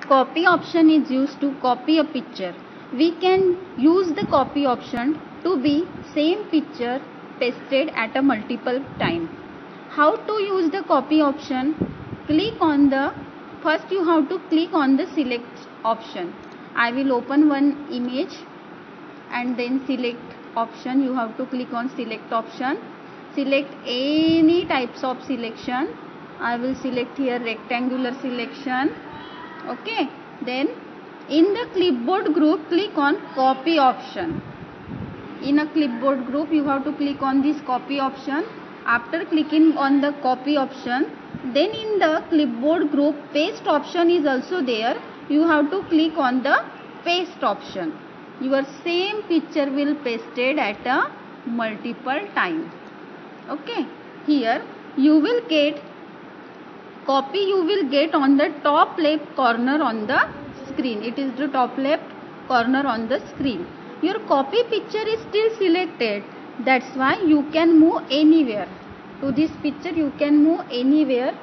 Copy option is used to copy a picture. We can use the copy option to be same picture pasted at a multiple time. How to use the copy option? First you have to click on the select option. I will open one image and then select option. You have to click on select option. Select any types of selection. I will select here rectangular selection. Okay, then in the clipboard group click on copy option. In a clipboard group you have to click on this copy option. After clicking on the copy option, then in the clipboard group paste option is also there. You have to click on the paste option. Your same picture will pasted at a multiple time. Okay, here you will get copy, you will get on the top left corner on the screen. It is the top left corner on the screen. Your copy picture is still selected. That's why you can move anywhere. To this picture you can move anywhere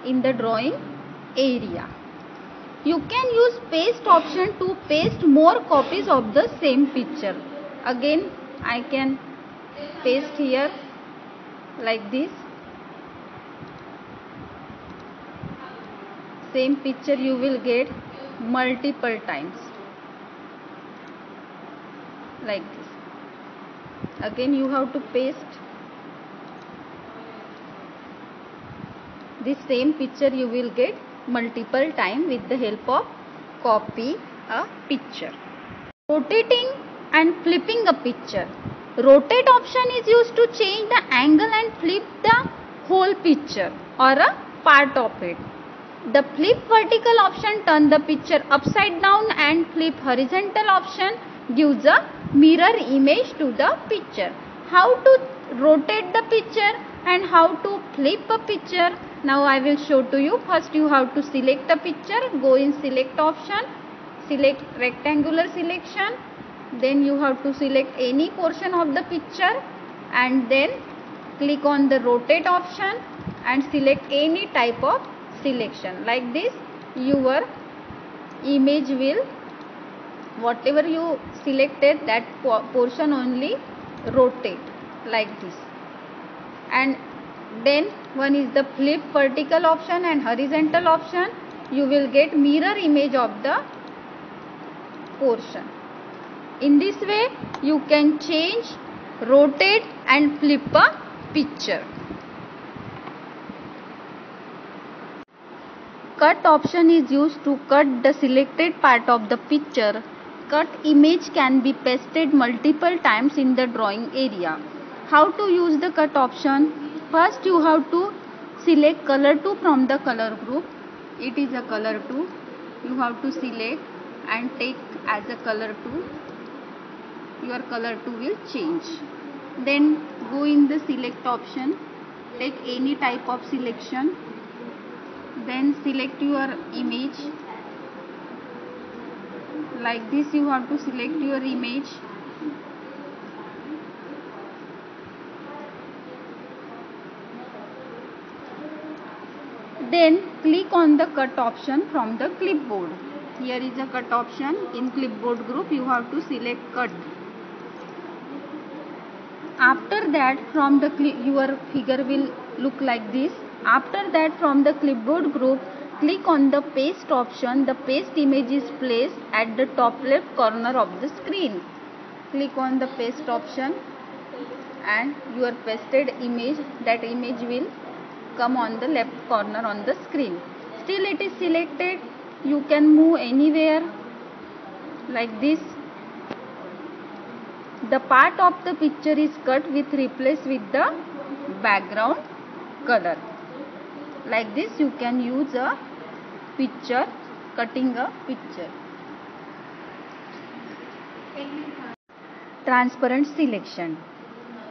in the drawing area. You can use paste option to paste more copies of the same picture. Again I can paste here like this. Same picture you will get multiple times like this. Again you have to paste this same picture, you will get multiple time with the help of copy a picture. Rotating and flipping a picture. Rotate option is used to change the angle and flip the whole picture or a part of it. The flip vertical option turn the picture upside down and flip horizontal option gives a mirror image to the picture. How to rotate the picture and how to flip a picture? Now I will show to you. First you have to select the picture, go in select option, select rectangular selection. Then you have to select any portion of the picture and then click on the rotate option and select any type of selection. Like this your image will, whatever you selected that portion only rotate like this. And then one is the flip vertical option and horizontal option. You will get mirror image of the portion. In this way you can change, rotate and flip a picture. Cut option is used to cut the selected part of the picture. Cut image can be pasted multiple times in the drawing area. How to use the cut option? First you have to select color 2 from the color group. It is a color 2. You have to select and take as a color 2. Your color 2 will change. Then go in the select option. Take any type of selection. Then select your image. Like this you have to select your image. Then click on the cut option from the clipboard. Here is a cut option. In clipboard group you have to select cut. After that from the your figure will look like this. After that from the clipboard group click on the paste option. The paste image is placed at the top left corner of the screen. Click on the paste option and your pasted image, that image will come on the left corner on the screen. Still it is selected. You can move anywhere like this. The part of the picture is cut with replace with the background color. Like this you can use a picture, cutting a picture. Transparent selection.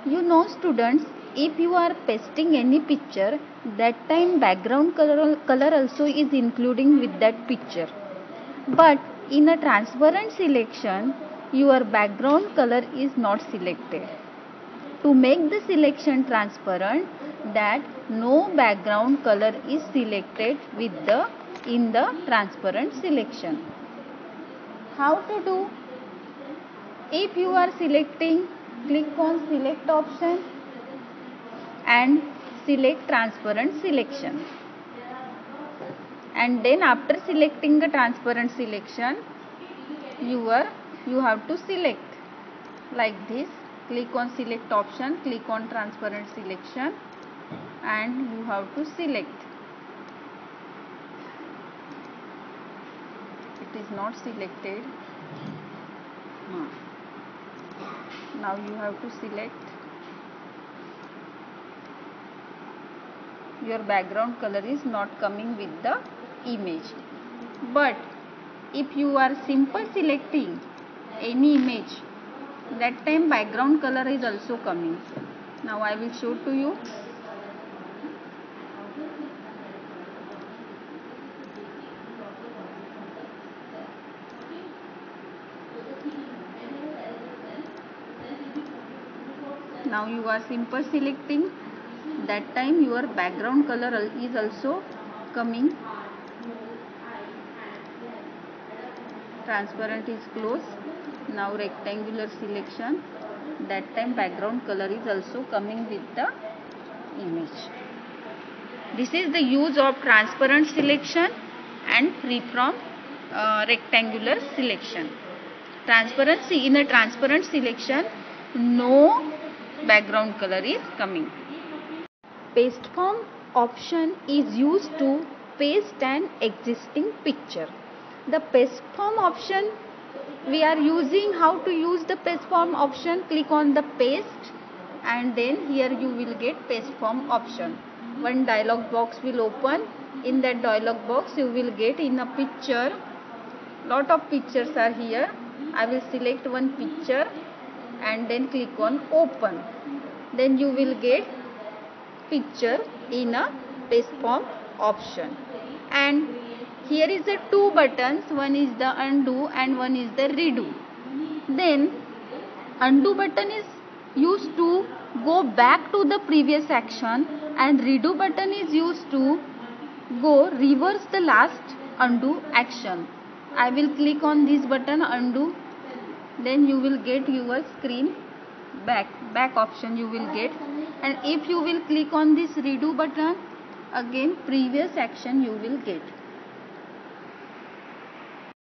You know students, if you are pasting any picture, that time background color also is including with that picture. But in a transparent selection, your background color is not selected. To make the selection transparent, that no background color is selected with the in the transparent selection. How to do? If you are selecting, click on select option and select transparent selection. And then after selecting the transparent selection, you have to select like this. Click on select option, click on transparent selection, and you have to select. It is not selected. Now you have to select. Your background color is not coming with the image. But if you are simple selecting any image, that time background color is also coming. Now I will show to you. Now you are simple selecting, that time your background color is also coming. Transparent is closed. Now rectangular selection, that time background color is also coming with the image. This is the use of transparent selection and free from rectangular selection. Transparency, in a transparent selection, no background color is coming. Paste form option is used to paste an existing picture. The paste form option we are using. How to use the paste form option? Click on the paste and then here you will get paste form option. One dialog box will open. In that dialog box you will get in a picture. Lot of pictures are here. I will select one picture and then click on open. Then you will get picture in a paste form option. And here is the two buttons. One is the undo and one is the redo. Then undo button is used to go back to the previous action and redo button is used to go reverse the last undo action. I will click on this button undo. Then you will get your screen back option you will get. And if you will click on this redo button, again previous action you will get.